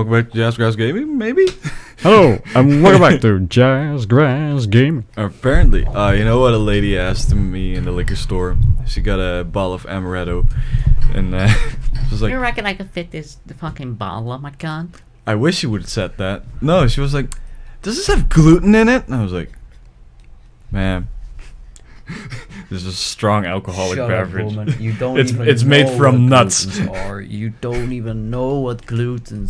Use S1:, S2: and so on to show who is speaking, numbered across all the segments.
S1: welcome back to Jazzgrass Gaming, maybe?
S2: Hello, and welcome back to Jazzgrass Gaming.
S1: Apparently, you know what a lady asked me in the liquor store? She got a bottle of amaretto, and she was like,
S3: You reckon I could fit the fucking bottle on my gun?
S1: I wish you would have said that. No, she was like, does this have gluten in it? And I was like, ma'am, this is a strong alcoholic
S4: Shut
S1: beverage.
S4: Up, woman. You don't
S1: It's-
S4: even
S1: it's made
S4: know
S1: from
S4: what
S1: nuts.
S4: glutens Are. You don't even know what gluten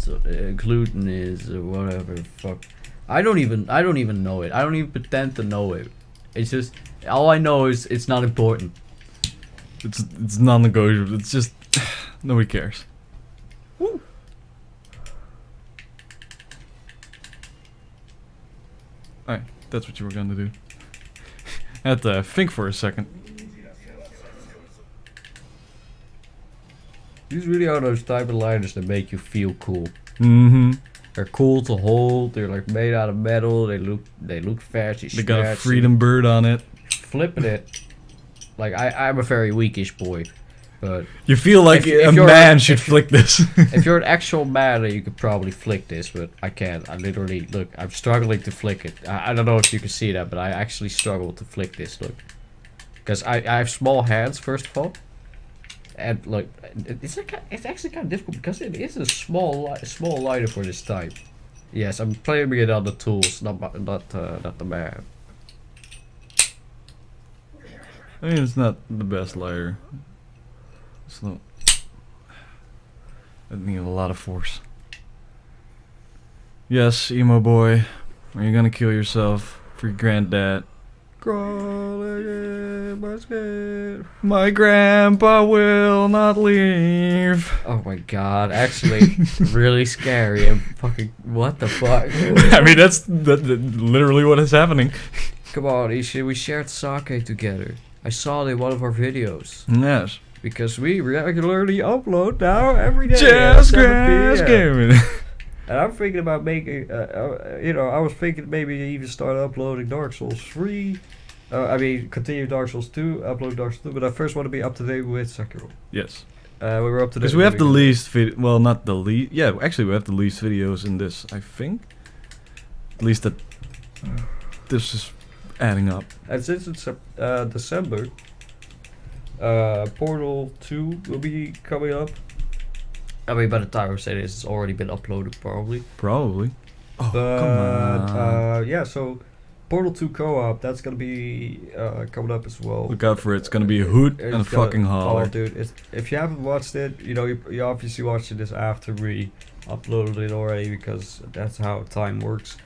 S4: is or whatever. Fuck. I don't even know it. I don't even pretend to know it. It's just all I know is it's not important.
S1: It's non-negotiable. It's just nobody cares.
S4: Woo.
S1: Alright, that's what you were gonna do. I had to think for a second.
S4: These really are those type of lighters that make you feel cool.
S1: Mm-hmm.
S4: They're cool to hold. They're like made out of metal. They look fast.
S1: They got a freedom bird on it.
S4: Flipping it. Like I'm a very weakish boy, but
S1: You feel like
S4: If
S1: a
S4: you're-
S1: man should flick this.
S4: if you're an actual man, then you could probably flick this, but I can't. I literally, look, I'm struggling to flick it. I don't know if you can see that, but I actually struggle to flick this, look. Because I have small hands, first of all. And, look, it's actually kind of difficult because it is a small lighter for this type. Yes, I'm playing it on the tools, not the man.
S1: I mean, it's not the best lighter. It's not. I need a lot of force. Yes, emo boy, are you gonna kill yourself for your granddad? Crawling in my skin. My grandpa will not leave.
S4: Oh my god, actually, really scary and fucking, what the fuck?
S1: I mean, that's literally what is happening.
S4: Come on, Ishi, we shared sake together. I saw it in one of our videos.
S1: Yes.
S4: Because we regularly upload now every day. at
S1: Jazzgrass
S4: 7 p.m.
S1: Gaming.
S4: And I'm thinking about making, I was thinking maybe even start uploading Dark Souls 3. Continue Dark Souls 2, upload Dark Souls 2, but I first want to be up to date with Sekiro.
S1: Yes.
S4: We were up to date.
S1: Because we have the least well, not the least. Yeah, actually, we have the least videos in this, I think. At least that. This is adding up.
S4: And since it's December, Portal 2 will be coming up. I mean, by the time I say this, it's already been uploaded, probably.
S1: Probably. Oh,
S4: But,
S1: come on.
S4: yeah, so Portal 2 co-op, that's gonna be coming up as well.
S1: Look out for it. It's gonna be a hoot and a
S4: It's gonna-
S1: fucking holler.
S4: Oh, dude, if you haven't watched it, you obviously watched this after we uploaded it already because that's how time works.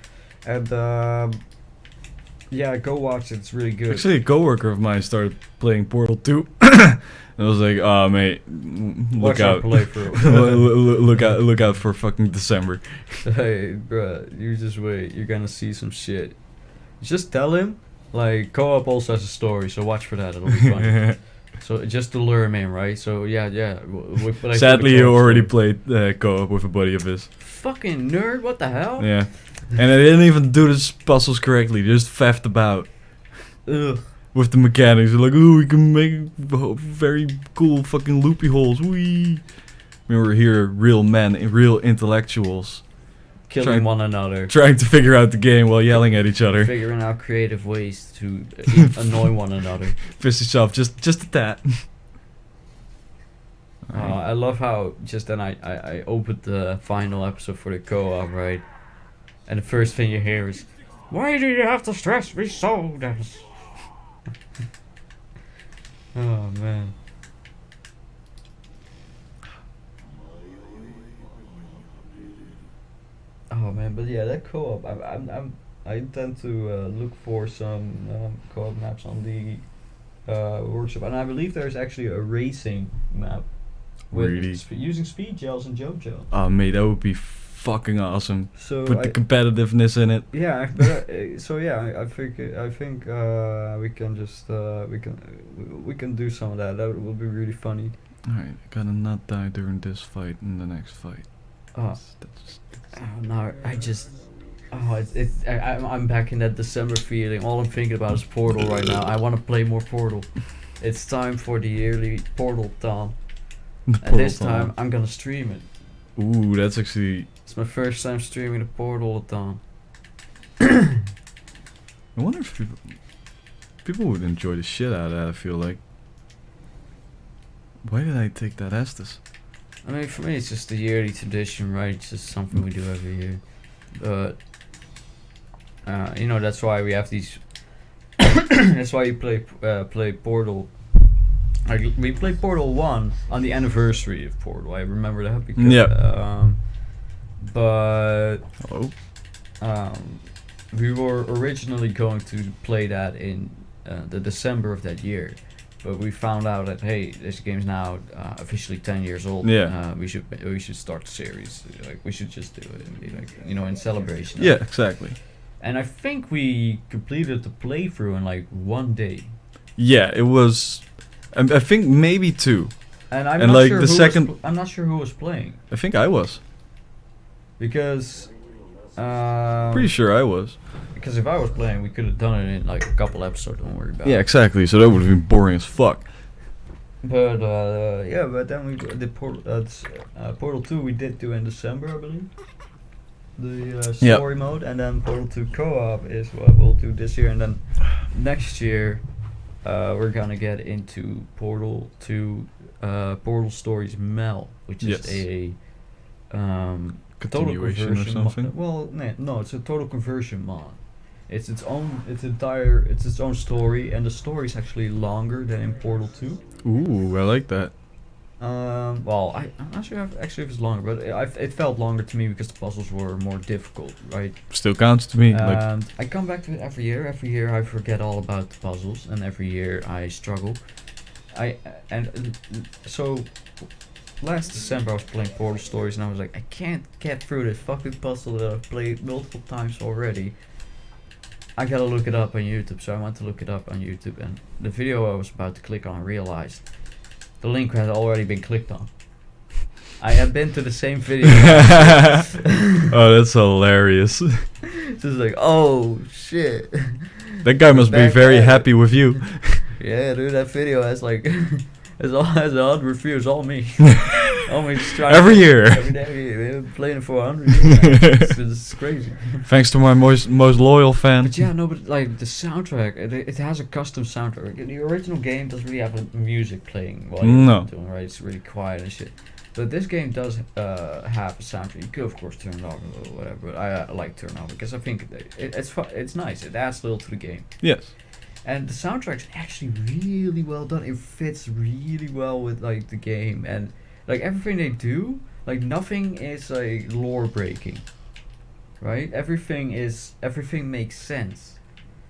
S4: And yeah, go watch it. It's really good.
S1: Actually, a coworker of mine started playing Portal 2. And I was like, "Oh, mate, look
S4: Watch our
S1: out!
S4: playthrough.
S1: look out for fucking December."
S4: Hey, bruh, you just wait. You're gonna see some shit. Just tell him. Like, co-op also has a story, so watch for that. It'll be fun. So just to lure him in, right? So yeah. We play
S1: Sadly,
S4: the
S1: he
S4: co-op
S1: already
S4: story.
S1: played co-op with a buddy of his.
S4: Fucking nerd! What the hell?
S1: Yeah, and I didn't even do the puzzles correctly. Just faffed about
S4: Ugh.
S1: with the mechanics. They're like, "Oh, we can make very cool fucking loopy holes." Wee. We were here, real men, real intellectuals,
S4: Killing
S1: Trying-
S4: one another.
S1: trying to figure out the game while yelling at each other.
S4: Figuring out creative ways to annoy one another.
S1: Fist yourself, just a tad.
S4: I love how just then I opened the final episode for the co-op, right? And the first thing you hear is, "Why do you have to stress me so, Dennis?" Oh man. Oh man, but yeah, that co-op. I intend to look for some co-op maps on the workshop, and I believe there's actually a racing map with
S1: Really?
S4: using speed gels and jump gels.
S1: Oh, mate, that would be fucking awesome.
S4: So
S1: Put the competitiveness in it.
S4: yeah, but so yeah, I think we can just we can do some of that. That will be really funny.
S1: Alright, I gotta not die during this fight and the next fight.
S4: Oh,
S1: That's
S4: no, I'm back in that December feeling. All I'm thinking about is Portal right now. I want to play more Portal. It's time for the yearly Portal Town. And this time I'm gonna stream it.
S1: Ooh, that's actually
S4: It's my first time streaming the Portal Dawn.
S1: I wonder if people would enjoy the shit out of that. I feel like. Why did I take that Estus?
S4: I mean, for me, it's just a yearly tradition, right? It's just something we do every year. But you know, that's why we have these. That's why you play Portal. We played Portal 1 on the anniversary of Portal. I remember that because.
S1: Yeah.
S4: But
S1: Hello.
S4: we were originally going to play that in the December of that year, but we found out that hey, this game's now officially 10 years old.
S1: Yeah.
S4: We should start the series. Like we should just do it and be like, you know, in celebration.
S1: Yeah, exactly.
S4: And I think we completed the playthrough in like 1 day.
S1: Yeah, it was. I think maybe 2.
S4: And I'm
S1: And,
S4: not
S1: like,
S4: sure
S1: the
S4: who
S1: second-
S4: was I'm not sure who was playing
S1: I think I was.
S4: because.
S1: Pretty sure I was.
S4: Because if I was playing, we could have done it in like a couple episodes. Don't worry about
S1: Yeah,
S4: it.
S1: exactly. So that would have been boring as fuck.
S4: But yeah, but then we did Portal 2. We did do in December, I believe. The
S1: Yep.
S4: story mode, and then Portal 2 co-op is what we'll do this year, and then next year we're gonna get into Portal 2, Portal Stories Mel, which is
S1: Yes.
S4: a total
S1: Continuation or
S4: conversion
S1: something.
S4: well, no, it's a total conversion mod. It's its own story, and the story is actually longer than in Portal 2.
S1: Ooh, I like that.
S4: Well, I'm not sure if it's longer, but it felt longer to me because the puzzles were more difficult, right?
S1: Still counts to me. Like,
S4: And I come back to it every year. Every year I forget all about the puzzles, and every year I struggle. So last December I was playing Portal Stories, and I was like, I can't get through this fucking puzzle that I've played multiple times already. I gotta look it up on YouTube, so I went to look it up on YouTube, and the video I was about to click on, I realized the link had already been clicked on. I had been to the same video.
S1: oh, that's hilarious.
S4: Just like, oh shit.
S1: That guy must be
S4: Back
S1: very
S4: at it.
S1: happy with you.
S4: Yeah, dude, that video has like has 100 reviews, all me. All me just trying
S1: Every year.
S4: Every day, we've been playing it for 100 years. It's crazy.
S1: Thanks to my most loyal fan.
S4: But yeah, no, but like the soundtrack, it has a custom soundtrack. The original game doesn't really have a music playing while you're
S1: No.
S4: doing, right? It's really quiet and shit. But this game does have a soundtrack. You could of course turn it off or whatever, but I like turn it off because I think it's nice. It adds a little to the game.
S1: Yes.
S4: And the soundtrack's actually really well done. It fits really well with like the game, and like everything they do, like nothing is like lore breaking. Right? Everything makes sense.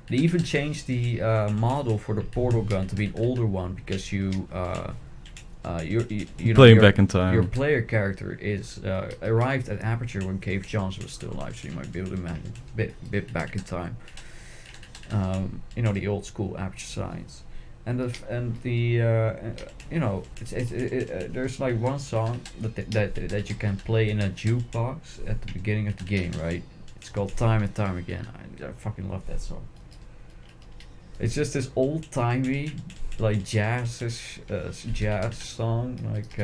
S4: They even changed the model for the portal gun to be an older one because you know,
S1: Playing back in time.
S4: your player character is arrived at Aperture when Cave Johnson was still alive, so you might be able to imagine bit back in time. You know, the old school Aperture science, and you know, there's like one song that you can play in a jukebox at the beginning of the game, right? It's called Time and Time Again. I fucking love that song. It's just this old timey like jazz song, like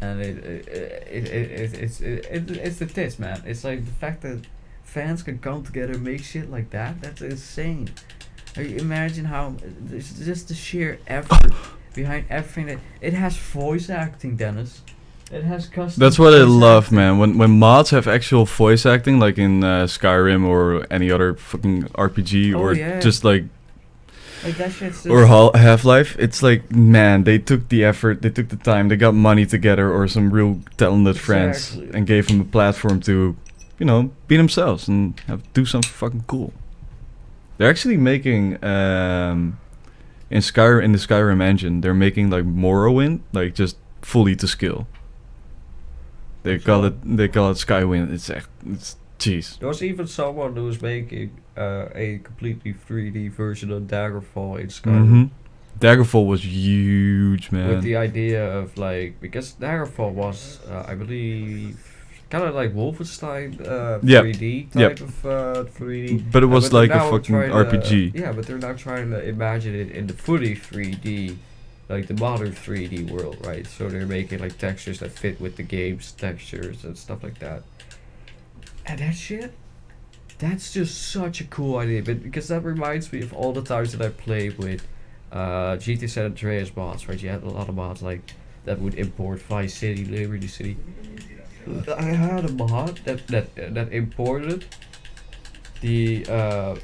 S4: and it's the tits, man. It's like the fact that fans can come together and make shit like that. That's insane. Like, imagine how it's just the sheer effort behind everything. That it has voice acting, Dennis. It has custom.
S1: That's what I
S4: voice
S1: love,
S4: acting.
S1: man. When mods have actual voice acting, like in Skyrim or any other fucking RPG,
S4: Oh,
S1: or
S4: yeah.
S1: just like
S4: Like that shit's just,
S1: or Half-Life, it's like, man, they took the effort, they took the time, they got money together or some real talented friends
S4: Exactly.
S1: and gave them a platform to, you know, be themselves and do something fucking cool. They're actually making in the Skyrim engine, they're making like Morrowind, like just fully to scale. They call it Skywind. It's jeez.
S4: There was even someone who was making a completely 3D version of Daggerfall in Skyrim.
S1: Mm-hmm. Daggerfall was huge, man.
S4: With the idea of like, because Daggerfall was, I believe, kind of like Wolfenstein 3D type of 3D.
S1: But it was
S4: they're
S1: like a
S4: now
S1: fucking
S4: trying
S1: RPG.
S4: yeah, but they're now trying to imagine it in the fully 3D like the modern 3D world, right? So they're making like textures that fit with the game's textures and stuff like that. And that shit, that's just such a cool idea, but because that reminds me of all the times that I played with GTA San Andreas mods, right? You had a lot of mods like that would import Vice City, Liberty City. I had a mod that imported the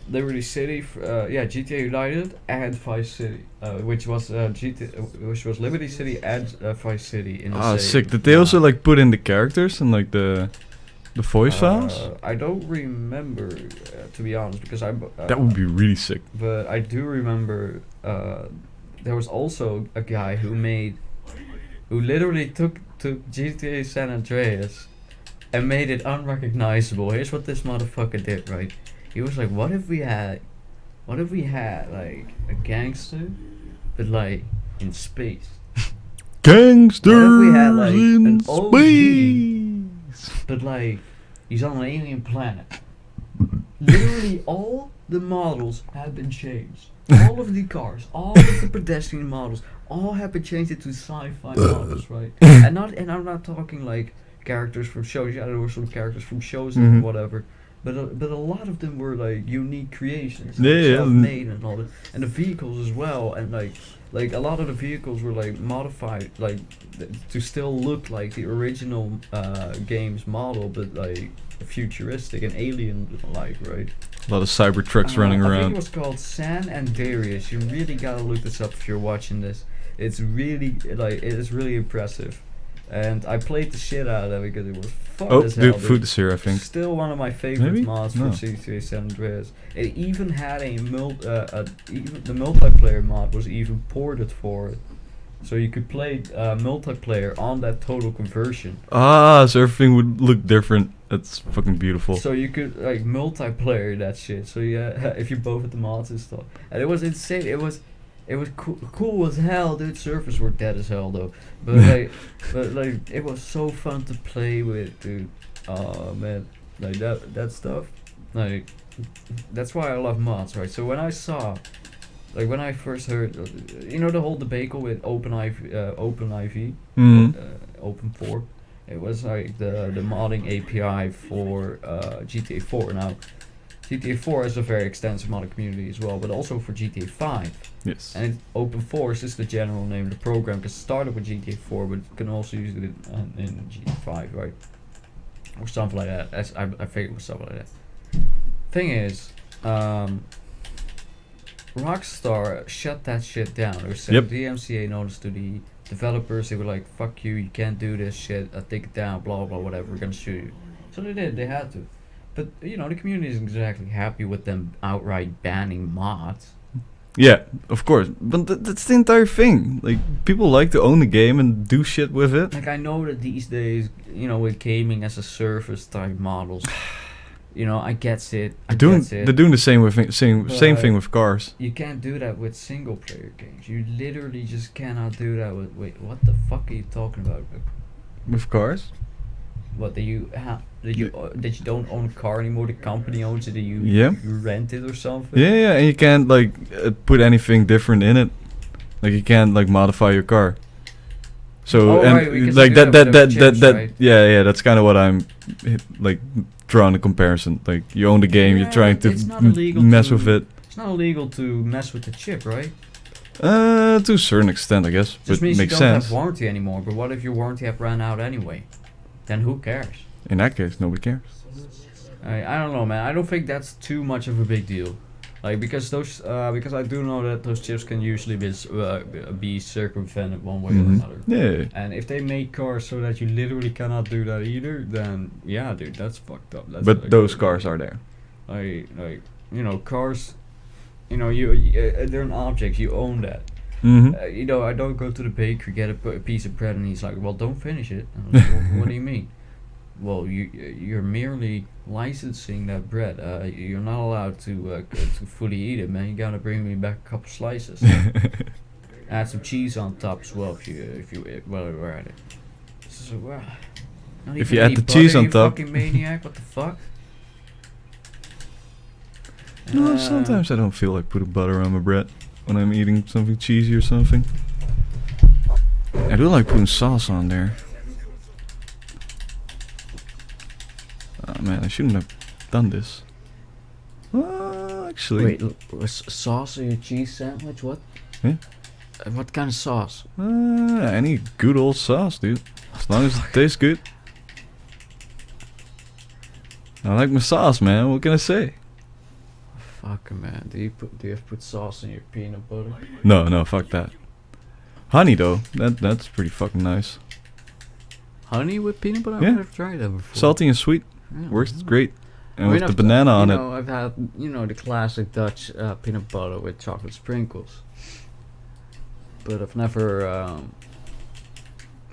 S4: Liberty City, GTA United and Vice City, which was Liberty City and Vice City in the same
S1: sick. Did they also like put in the characters and like the voice files?
S4: I don't remember, to be honest, because
S1: That would be really sick.
S4: But I do remember there was also a guy who literally took GTA San Andreas and made it unrecognizable. Here's what this motherfucker did, right? He was like, what if we had like a gangster, but like in space?
S1: Gangsters
S4: What if we had like
S1: in
S4: an OG,
S1: space?
S4: but like he's on an alien planet? Literally all the models have been changed. All of the cars, all of the pedestrian models, all have been changed into sci-fi models, right? And I'm not talking like characters from shows. Yeah, there were some characters from shows and whatever, but a lot of them were like unique creations, like self-made and all that, and the vehicles as well, and like a lot of the vehicles were like modified like to still look like the original game's model, but like futuristic and alien like, right?
S1: A lot of cyber trucks running
S4: I
S1: around.
S4: think it was called San Andreas. You really gotta look this up if you're watching this. It's really it is really impressive, and I played the shit out of it because it was fun as hell.
S1: Dude, food is here, I think.
S4: Still one of my favorite
S1: Maybe?
S4: mods for
S1: No.
S4: GTA San Andreas. It even had even the multiplayer mod was even ported for it, so you could play multiplayer on that total conversion.
S1: So everything would look different. That's fucking beautiful.
S4: So you could like multiplayer that shit. So yeah, if you both had the mods and stuff, and it was insane. It was cool as hell, dude. Servers were dead as hell though, but like it was so fun to play with, dude. Oh man, like that stuff, like that's why I love mods, right? So when I first heard, the whole debacle with OpenIV, Open4. It was like the modding API for GTA 4. Now, GTA 4 has a very extensive modding community as well, but also for GTA 5.
S1: Yes.
S4: And Open4 is just the general name of the program, because it started with GTA 4, but you can also use it in GTA 5, right? Or something like that. I think it was something like that. Thing is, Rockstar shut that shit down. They sent the DMCA notice to the developers. They were like, fuck you can't do this shit, take it down, blah blah whatever, we're gonna shoot you. So they did, they had to. But the community isn't exactly happy with them outright banning mods.
S1: Yeah, of course, but that's the entire thing. Like, people like to own the game and do shit with it.
S4: Like, I know that these days, with gaming as a service type models, I get it.
S1: They're doing the same thing with cars.
S4: You can't do that with single player games. You literally just cannot do that with. Wait, what the fuck are you talking about?
S1: With cars?
S4: What that you don't own a car anymore? The company owns it. You rent it or something.
S1: Yeah, and you can't like put anything different in it. Like, you can't like modify your car. So like that right? Yeah, that's kind of what I'm like drawing a comparison. Like, you own the game, you're trying to mess with it.
S4: It's not illegal to mess with the chip, right?
S1: To a certain extent, I guess.
S4: Just
S1: but
S4: means
S1: makes
S4: you don't
S1: sense.
S4: have warranty anymore. But what if your warranty app ran out anyway? Then who cares?
S1: In that case, nobody cares.
S4: I don't know, man. I don't think that's too much of a big deal. Like, because I do know that those chips can usually be circumvented one way or another.
S1: Yeah.
S4: And if they make cars so that you literally cannot do that either, then yeah, dude, that's fucked up.
S1: But those cars are there.
S4: Cars. They're an object. You own that. I don't go to the bakery, get a piece of bread, and he's like, "Well, don't finish it." And I'm like, what do you mean? Well, you're merely licensing that bread. You're not allowed to fully eat it, man. You gotta bring me back a couple slices. Add some cheese on top as well if you we're at it. So, not
S1: if
S4: even
S1: you add
S4: any
S1: the
S4: butter,
S1: cheese on
S4: you
S1: top.
S4: fucking maniac! What the fuck?
S1: No, sometimes I don't feel like putting butter on my bread when I'm eating something cheesy or something. I do like putting sauce on there. Oh man, I shouldn't have done this. Actually.
S4: Wait, was sauce on your cheese sandwich? What?
S1: Yeah.
S4: What kind of sauce?
S1: Any good old sauce, dude. As long as it tastes good. I like my sauce, man. What can I say?
S4: Fuck, man. Do you have to put sauce in your peanut butter?
S1: No, fuck that. Honey though, that's pretty fucking nice.
S4: Honey with peanut butter?
S1: Yeah.
S4: I've never tried that before.
S1: Salty and sweet,
S4: Yeah.
S1: works great. And with the
S4: I've-
S1: banana on
S4: you
S1: it.
S4: know, I've had, the classic Dutch peanut butter with chocolate sprinkles. But I've never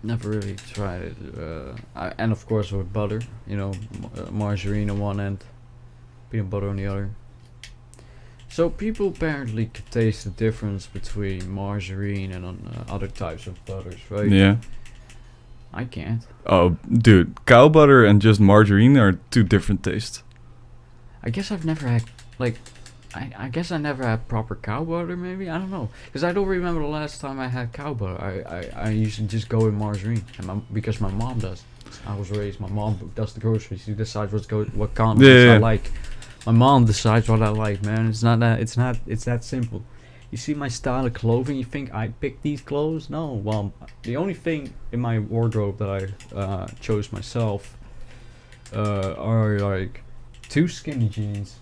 S4: really tried it. And of course with butter, margarine on one end, peanut butter on the other. So people apparently could taste the difference between margarine and other types of butters, right?
S1: Yeah.
S4: I can't.
S1: Oh, dude, cow butter and just margarine are two different tastes.
S4: I guess I've never had, I guess I never had proper cow butter, maybe? I don't know. Because I don't remember the last time I had cow butter. I usually just go with margarine. Because my mom does. I was raised, my mom does the groceries. She decides what condiments I like. My mom decides what I like, man. It's that simple. You see my style of clothing, you think I picked these clothes? No. Well, the only thing in my wardrobe that I chose myself are like 2 skinny jeans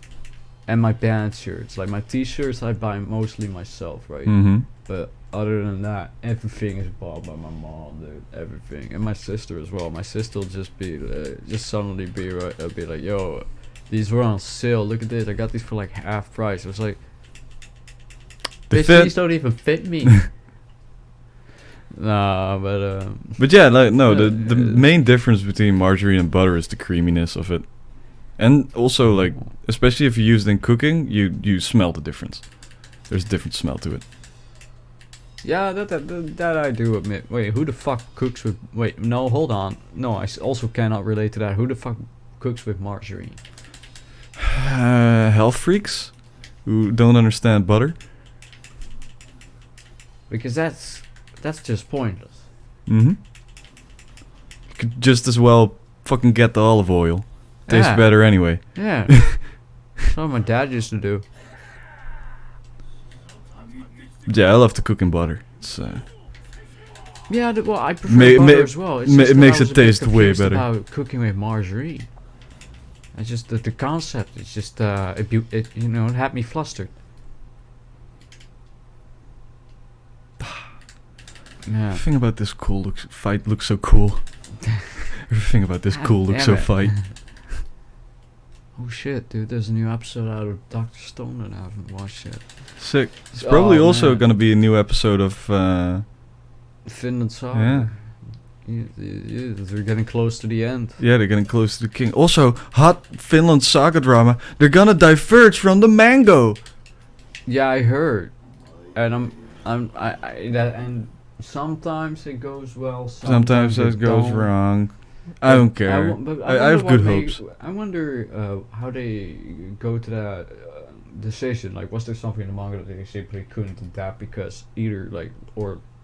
S4: and my band shirts. Like my t-shirts I buy mostly myself, right?
S1: Mm-hmm.
S4: But other than that, everything is bought by my mom, dude. Everything, and my sister as well. My sister will just suddenly be like, "Yo, these were on sale. Look at this. I got these for like half price." It was like,
S1: They
S4: "Bitch,
S1: fit.
S4: these don't even fit me." Nah,
S1: But yeah, like no,
S4: Yeah,
S1: the main difference between margarine and butter is the creaminess of it, and also like especially if you use it in cooking, you smell the difference. There's a different smell to it.
S4: yeah, that I do admit. Wait, who the fuck cooks with? Wait, no, hold on. No, also cannot relate to that. Who the fuck cooks with margarine?
S1: Health freaks who don't understand butter.
S4: Because that's just pointless.
S1: Mm-hmm. You could just as well fucking get the olive oil. Tastes
S4: Yeah.
S1: better anyway.
S4: Yeah. That's what my dad used to do.
S1: Yeah, I love to cook in butter. It's
S4: Yeah, well, I prefer
S1: Ma-
S4: butter
S1: ma-
S4: as well. It's
S1: ma-
S4: just
S1: it
S4: that
S1: makes
S4: I was
S1: it
S4: a bit
S1: taste way
S4: confused
S1: better.
S4: About cooking with margarine. It's just the concept. It's just it had me flustered. Yeah.
S1: everything about this fight looks so cool. Everything about this
S4: God
S1: cool looks
S4: damn
S1: so
S4: it.
S1: fight.
S4: Oh shit, dude! There's a new episode out of Dr. Stone that I haven't watched yet.
S1: Sick. It's probably
S4: Oh,
S1: also
S4: man.
S1: gonna be a new episode of
S4: Finland Saga.
S1: yeah.
S4: They're getting close to the end.
S1: Yeah, they're getting close to the king. Also, hot Finland saga drama. They're gonna diverge from the mango.
S4: Yeah, I heard, and and sometimes it goes well.
S1: Sometimes it goes
S4: don't.
S1: wrong. I don't care. I have good hopes.
S4: I wonder how they go to that decision. Like, was there something in the manga that they simply couldn't adapt because either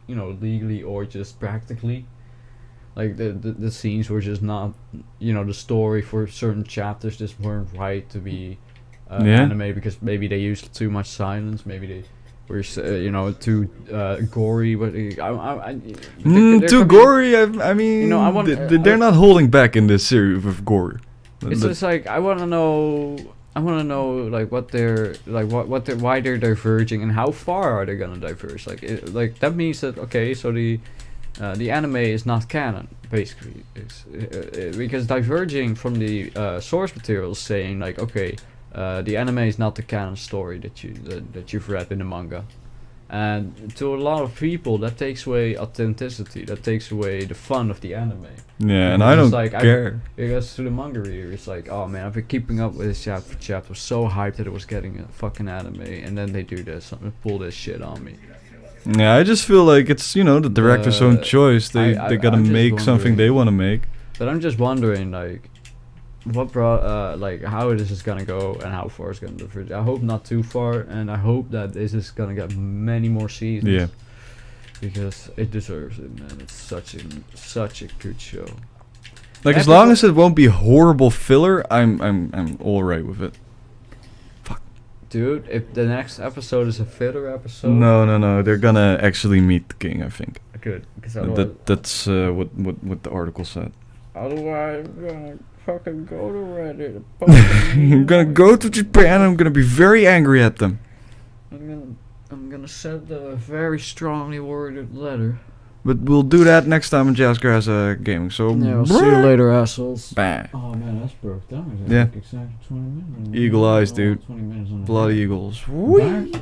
S4: legally or just practically, like the scenes were just not, the story for certain chapters just weren't right to be anime because maybe they used too much silence. Maybe they were too gory. But
S1: Too gory. I mean,
S4: I want-
S1: they're not holding back in this series with gore.
S4: It's just like I want to know like what they're like why they're diverging and how far are they gonna diverge. Like that means that okay, so the anime is not canon basically. It's because diverging from the source material is saying like okay, the anime is not the canon story that you've read in the manga. And to a lot of people, that takes away authenticity. That takes away the fun of the anime.
S1: yeah, and
S4: It's
S1: I don't
S4: like,
S1: care.
S4: Because to the manga reader, it's like, oh man, I've been keeping up with this chapter for chapter. I was so hyped that it was getting a fucking anime, and then they do this, pull this shit on me.
S1: Yeah, I just feel like it's the director's own choice. They gotta
S4: I'm just
S1: make something
S4: wondering.
S1: they want to make.
S4: But I'm just wondering, like, what brought, how this is gonna go and how far it's gonna diverge. I hope not too far, and I hope that this is gonna get many more seasons.
S1: Yeah.
S2: because it deserves it, man. It's such a good show.
S1: Like, as long as it won't be horrible filler, I'm all right with it.
S2: Dude, if the next episode is a filler episode,
S1: No, they're gonna actually meet the king, I think.
S2: good, because
S1: That's what the article said.
S2: otherwise I'm gonna fucking go to Reddit.
S1: I'm gonna go to Japan. I'm gonna be very angry at them.
S2: I'm gonna send a very strongly worded letter.
S1: But we'll do that next time in Jazzgrass Gaming. So
S2: Yeah, I'll see you later, assholes.
S1: Bang.
S2: Oh man, that's broke down.
S1: Yeah.
S2: Exactly 20 minutes.
S1: Eagle eyes, dude.
S2: 20 minutes on the
S1: Bloody
S2: head.
S1: eagles. Whee!
S2: Bye.